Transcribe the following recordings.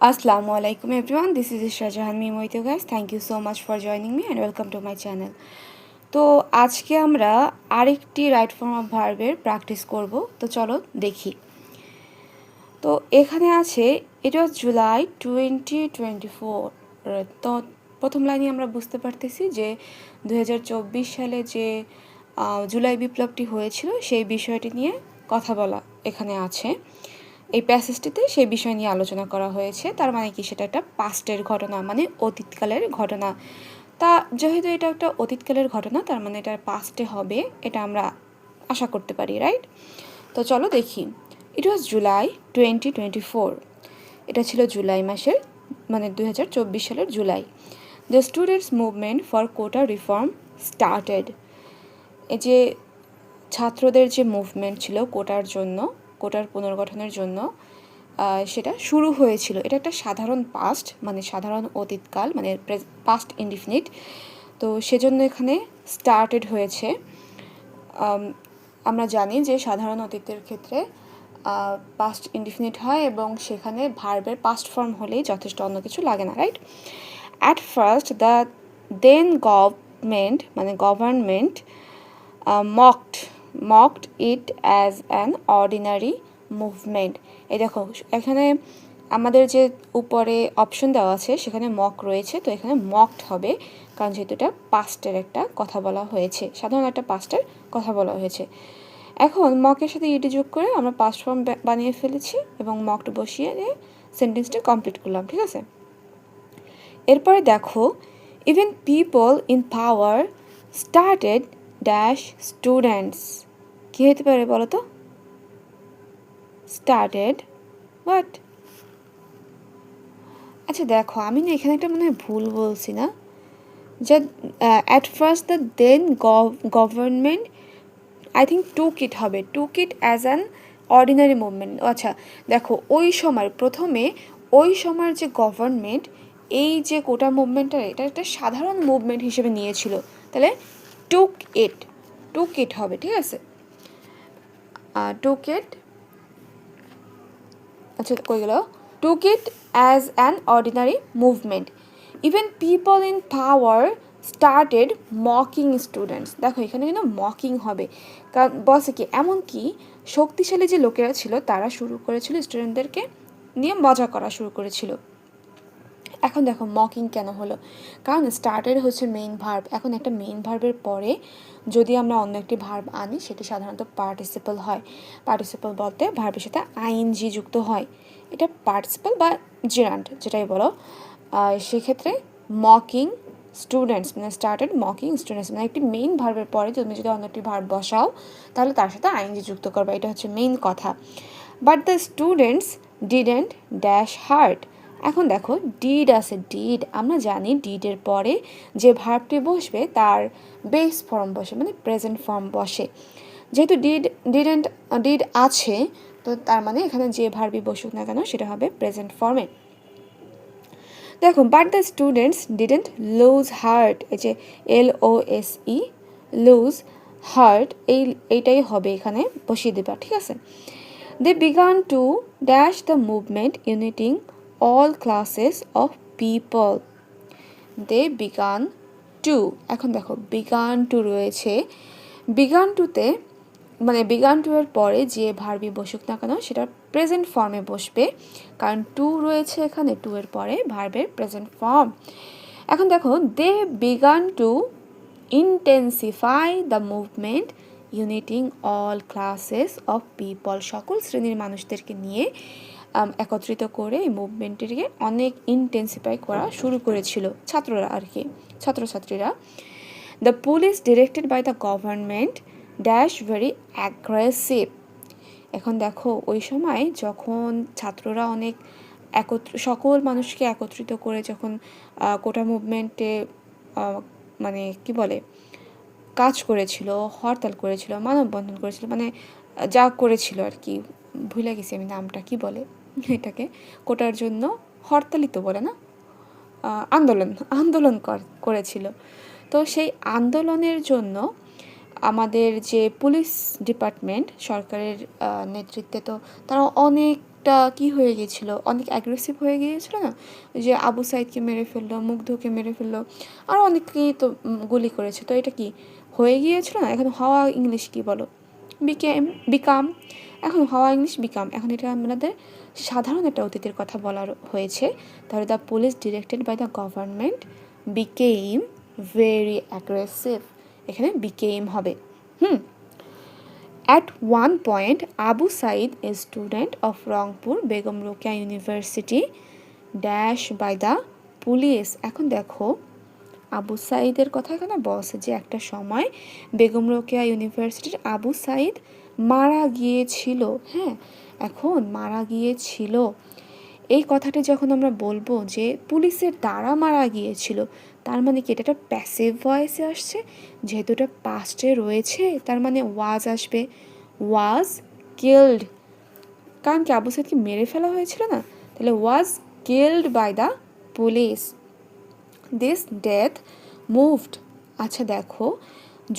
Assalamu alaikum everyone, this is Isra Jahan Mimoito guys. Thank you so much for joining me and welcome to my channel. তো আজকে আমরা আরেকটি right form of ভার্বের practice করব। তো চলো দেখি। তো এখানে আছে ইট ওয়াজ জুলাই 2024। তো প্রথম লাইনে আমরা বুঝতে পারতেছি যে 2024 সালে যে জুলাই বিপ্লবটি হয়েছিল সেই বিষয়টি নিয়ে কথা বলা এখানে আছে। এই প্যাসেজটিতে সেই বিষয় নিয়ে আলোচনা করা হয়েছে। তার মানে কি, সেটা একটা পাস্টের ঘটনা, মানে অতীতকালের ঘটনা। তা যেহেতু এটা একটা অতীতকালের ঘটনা, তার মানে এটা পাস্টে হবে, এটা আমরা আশা করতে পারি, রাইট? তো চলো দেখি। ইট ওয়াজ জুলাই 2024। এটা ছিল জুলাই মাসের, মানে 2024 সালের July. The students movement for quota reform started. এই যে ছাত্রদের যে মুভমেন্ট ছিল কোটার জন্য, কোটার পুনর্গঠনের জন্য, সেটা শুরু হয়েছিল। এটা একটা সাধারণ পাস্ট, মানে সাধারণ অতীতকাল, মানে পাস্ট ইনডিফিনিট। তো সেজন্য এখানে স্টার্টেড হয়েছে। আমরা জানি যে সাধারণ অতীতের ক্ষেত্রে পাস্ট ইনডিফিনিট হয় এবং সেখানে ভার্বের পাস্ট ফর্ম হলেই যথেষ্ট, অন্য কিছু লাগে না, right? At first the then government mocked it as an ordinary movement. এই দেখো এখানে আমাদের যে উপরে অপশন দেওয়া আছে সেখানে মক রয়েছে, তো এখানে মকড হবে, কারণ যেহেতু এটা পাস্টের একটা কথা বলা হয়েছে, সাধারণ একটা পাস্টের কথা বলা হয়েছে। এখন মকের সাথে ইডি যোগ করে আমরা পাস্ট ফর্ম বানিয়ে ফেলেছি এবং মকড বসিয়ে সেন্টেন্সটা কমপ্লিট করলাম, ঠিক আছে? এরপরে দেখো, even people in power started dash students. কী হতে পারে বলো তো? Started what? আচ্ছা দেখো, আমি না এখানে একটা মনে হয় ভুল বলছি না, যে at first the then government, I think took it হবে, took it as an ordinary movement. আচ্ছা দেখো, ওই সময় প্রথমে ওই সময়ের যে গভর্নমেন্ট এই যে কোটা মুভমেন্টটা, এটা একটা সাধারণ মুভমেন্ট হিসেবে নিয়েছিল, তাহলে টুক ইট হবে, ঠিক আছে? টুক ইট, আচ্ছা কই গেল? Took it as an ordinary movement. Even people in power started mocking students. দেখো এখানে কিন্তু মকিং হবে, কারণ বসে কি, এমনকি শক্তিশালী যে লোকেরা ছিল তারা শুরু করেছিল স্টুডেন্টদেরকে নিয়ে মজা করা শুরু করেছিল। এখন দেখো মকিং কেন হলো, কারণ স্টার্টেড হচ্ছে মেইন ভার্ব। এখন একটা মেইন ভার্বের পরে যদি আমরা অন্য একটি ভার্ব আনি, সেটি সাধারণত পার্টিসিপল হয়। পার্টিসিপল বলতে ভার্বের সাথে আইএনজি যুক্ত হয়, এটা পার্টিসিপল বা জেরান্ট যেটাই বলো। সেক্ষেত্রে মকিং স্টুডেন্টস মানে স্টার্টেড মকিং স্টুডেন্টস, মানে একটি মেইন ভার্বের পরে তুমি যদি অন্য একটি ভার্ব বসাও তাহলে তার সাথে আইএনজি যুক্ত করবে, এটা হচ্ছে মেইন কথা। But the students didn't dash heart. এখন দেখো ডিড আছে, ডিড আমরা জানি ডিডের পরে যে ভার্বটি বসবে তার বেস ফর্ম বসে, মানে প্রেজেন্ট ফর্ম বসে। যেহেতু ডিড আছে, তো তার মানে এখানে যে ভার্বই বসুক না কেন সেটা হবে প্রেজেন্ট ফর্মে। দেখো, but the students didn't lose heart, এই যে LOSE লুজ হার্ট, এইটাই হবে এখানে বসিয়ে দেবা, ঠিক আছে? They began to dash the movement uniting all classes of people. They began to, এখন দেখো বিগান টু রয়েছে, বিগান টুতে মানে বিগান টু এর পরে যে ভার্বই বসুক না কেন সেটা প্রেজেন্ট ফর্মে বসবে, কারণ টু রয়েছে এখানে, টু এর পরে ভার্বের প্রেজেন্ট ফর্ম। এখন দেখো, they began to intensify the movement uniting all classes of people. সকল শ্রেণীর মানুষদেরকে নিয়ে একত্রিত করে এই মুভমেন্টটিকে অনেক ইন্টেন্সিফাই করা শুরু করেছিল ছাত্ররা, আর কি ছাত্রছাত্রীরা। The police directed by the government dash very aggressive. এখন দেখো ওই সময় যখন ছাত্ররা অনেক সকল মানুষকে একত্রিত করে যখন কোটা মুভমেন্টে মানে কি বলে কাজ করেছিল, হরতাল করেছিল, মানববন্ধন করেছিল, মানে যা করেছিল আর কি, ভুলে গেছি আমি নামটা, কি বলে এটাকে, কোটার জন্য হরতালই তো বলে না, আন্দোলন করেছিল। তো সেই আন্দোলনের জন্য আমাদের যে পুলিশ ডিপার্টমেন্ট সরকারের নেতৃত্বে, তো তারা অনেক অনেকটা কি হয়ে গিয়েছিল, অনেক অ্যাগ্রেসিভ হয়ে গিয়েছিল না, ওই যে আবু সাইদকে মেরে ফেললো, মুগ্ধকে মেরে ফেললো, আর অনেককেই তো গুলি করেছে। তো এটা কি হয়ে গিয়েছিল না, এখন হওয়া ইংলিশ কি বলো, বিকাম। এখন হওয়া ইংলিশ বিকাম, এখন এটা আমাদের সাধারণ একটা অতীতের কথা বলা হয়েছে। তাহলে the police directed by the government became very aggressive, এখানে বিকেম হবে। At one point, Abu Said, a student of Rangpur Begum Rokeya University, dash by the police. এখন দেখো আবু সাইদের কথা এখানে বলছে যে একটা সময় বেগম রোকেয়া ইউনিভার্সিটির আবু সাইদ মারা গিয়েছিল। হ্যাঁ, এখন মারা গিয়েছিল এই কথাটা যখন আমরা বলবো যে পুলিশের দ্বারা মারা গিয়েছিল, তার মানে কি এটা একটা প্যাসিভ ভয়েসে আসছে, যেহেতু এটা পাস্টে রয়েছে তার মানে ওয়াজ আসবে, ওয়াজ কিল্ড, কারণ কি আবু সাইদকে মেরে ফেলা হয়েছিল না, তাহলে was killed by the police. This death moved. আচ্ছা দেখো,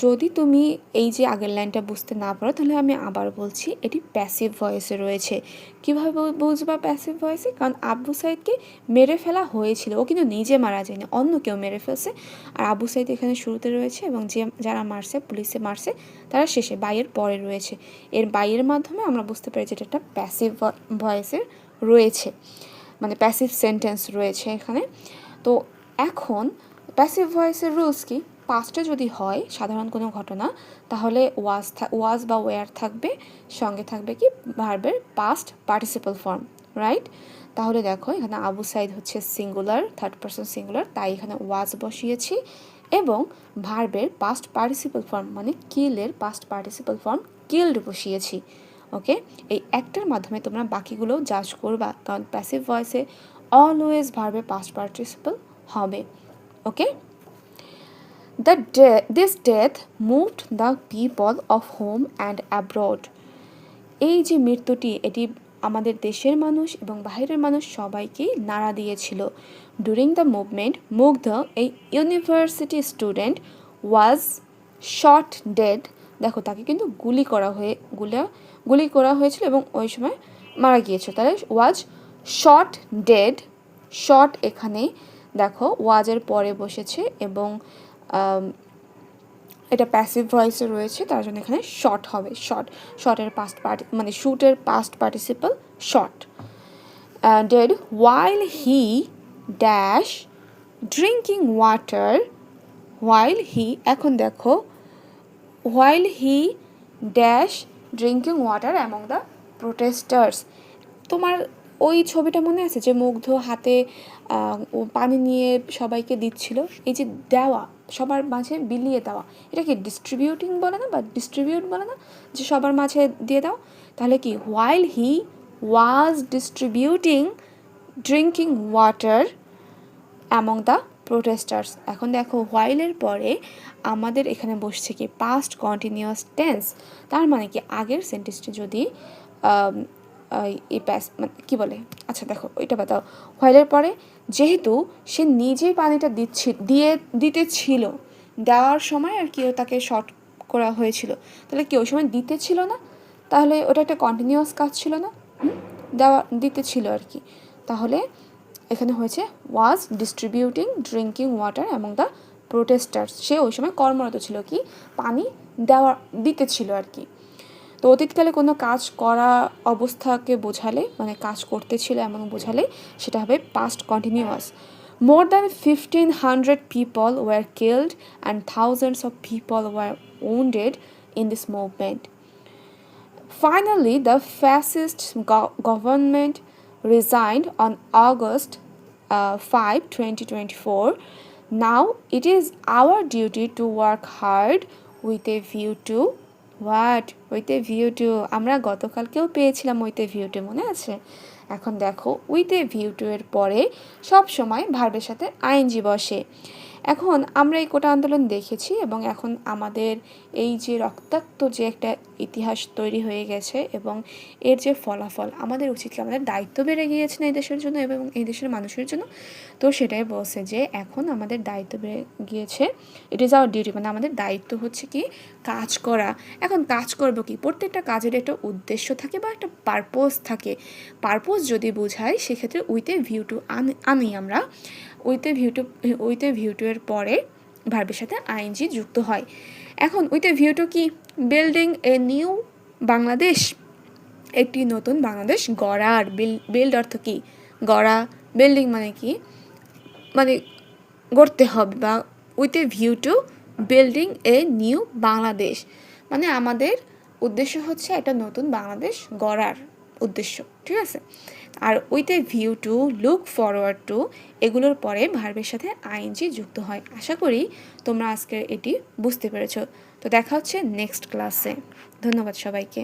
যদি তুমি এই যে আগের লাইনটা বুঝতে না পারো তাহলে আমি আবার বলছি, এটি প্যাসিভ ভয়েসে রয়েছে। কীভাবে বুঝবা প্যাসিভ ভয়েসে, কারণ আবু সাইদকে মেরে ফেলা হয়েছিল, ও কিন্তু নিজে মারা যায়নি, অন্য কেউ মেরে ফেলছে। আর আবু সাইদ এখানে শুরুতে রয়েছে এবং যারা মারছে, পুলিশে মারছে, তারা শেষে বাইয়ের পরে রয়েছে। এর বাইয়ের মাধ্যমে আমরা বুঝতে পারি যে এটা একটা প্যাসিভ ভয়েসের রয়েছে, মানে প্যাসিভ সেন্টেন্স রয়েছে এখানে। তো এখন প্যাসিভ ভয়েসের রুলস কি, পাস্টে যদি হয় সাধারণ কোনো ঘটনা তাহলে ওয়াজ বা ওয়ার থাকবে, সঙ্গে থাকবে কি ভার্বের পাস্ট পার্টিসিপল ফর্ম, রাইট। তাহলে দেখো এখানে আবু সাইদ হচ্ছে সিঙ্গুলার, থার্ড পারসন সিঙ্গুলার, তাই এখানে ওয়াজ বসিয়েছি এবং ভার্বের পাস্ট পার্টিসিপল ফর্ম মানে কিলের পাস্ট পার্টিসিপল ফর্ম কিল্ড বসিয়েছি। ওকে, এই একটার মাধ্যমে তোমরা বাকিগুলো জাজ করবা, কারণ প্যাসিভ ভয়েসে অলওয়েজ ভার্বের পাস্ট পার্টিসিপল হবে। ওকে, this death moved the people of home and abroad. এই যে মৃত্যুটি, এটি আমাদের দেশের মানুষ এবং বাইরের মানুষ সবাইকেই নাড়া দিয়েছিল। ডুরিং দ্য মুভমেন্ট মুগ্ধ, এই ইউনিভার্সিটি স্টুডেন্ট, ওয়াজ শট ডেড। দেখো তাকে কিন্তু গুলি করা হয়েছিল এবং ওই সময় মারা গিয়েছিল, তাহলে ওয়াজ শট ডেড। শট এখানে দেখো ওয়াজের পরে বসেছে এবং এটা প্যাসিভ ভয়েসে রয়েছে, তার জন্য এখানে শট হবে। শটের পাস্ট মানে শুটের past participle shot. Dead while he dash drinking water, while he, এখন দেখো while he dash drinking water among the protesters. তোমার ওই ছবিটা মনে আছে যে মুগ্ধ হাতে পানি নিয়ে সবাইকে দিচ্ছিল, এই যে দেওয়া, সবার মাঝে বিলিয়ে দেওয়া, এটা কি ডিস্ট্রিবিউটিং বলে না বা ডিস্ট্রিবিউট বলে না, যে সবার মাঝে দিয়ে দাও। তাহলে কি while he was distributing drinking water among the protesters. এখন দেখো হোয়াইলের পরে আমাদের এখানে বসছে কি পাস্ট কন্টিনিউয়াস টেন্স, তার মানে কি আগের সেন্টেন্সটি যদি কি বলে, আচ্ছা দেখো ওইটা বাতাও। হোয়াইলের পরে যেহেতু সে নিজেই পানিটা দিতে ছিল, দেওয়ার সময় আর কি তাকে শর্ট করা হয়েছিল, তাহলে কি ওই সময় দিতে ছিল না, তাহলে ওটা একটা কন্টিনিউয়াস কাজ ছিল না, দিতে ছিল আর কি। তাহলে এখানে হয়েছে was distributing drinking water among the protesters, সে ওই সময় কর্মরত ছিল, কি পানি দিতে ছিল আর কি। তো অতীতকালে কোনো কাজ করা অবস্থাকে বোঝালে, মানে কাজ করতেছিল এমন বোঝালে সেটা হবে past continuous. More than 1,500 people were killed and thousands of people were wounded in this movement. Finally, the fascist government resigned on August 5, 2024. Now it is our duty to work hard with a view to with a view to, আমরা গতকালকেও পেয়েছিলাম with a view to, মনে আছে? এখন দেখো with a view to এর পরে সব সময় ভার্বের সাথে আইএনজি বসে। এখন আমরা এই কোটা আন্দোলন দেখেছি এবং এখন আমাদের এই যে রক্তাক্ত যে একটা ইতিহাস তৈরি হয়ে গেছে এবং এর যে ফলাফল, আমাদের উচিত কি, আমাদের দায়িত্ব বেড়ে গিয়েছে না এই দেশের জন্য এবং এই দেশের মানুষের জন্য। তো সেটাই বলছে যে এখন আমাদের দায়িত্ব বেড়ে গিয়েছে, ইট ইজ আওয়ার ডিউটি, মানে আমাদের দায়িত্ব হচ্ছে কি কাজ করা। এখন কাজ করবো কি, প্রত্যেকটা কাজের একটা উদ্দেশ্য থাকে বা একটা পারপোজ থাকে। পারপোজ যদি বোঝাই সেক্ষেত্রে উইথ এ ভিউ টু আনি আমরা, উইথ এ ভিউ টু এর পরে ভার্বের সাথে আইএনজি যুক্ত হয়। এখন উইথ এ ভিউ টু কি, বিল্ডিং এ নিউ বাংলাদেশ, একটি নতুন বাংলাদেশ গড়ার। বিল্ড অর্থ কি গড়া, বিল্ডিং মানে কি, মানে গড়তে হবে, বা with a view two building a new Bangladesh মানে আমাদের উদ্দেশ্য হচ্ছে একটা নতুন বাংলাদেশ গড়ার উদ্দেশ্য, ঠিক আছে। আর with a view to, look forward to, এগুলোর পরে ভার্বের সাথে আইএনজি যুক্ত হয়। আশা করি তোমরা আজকে এটি বুঝতে পেরেছো। তো দেখা হচ্ছে নেক্সট ক্লাসে। ধন্যবাদ সবাইকে।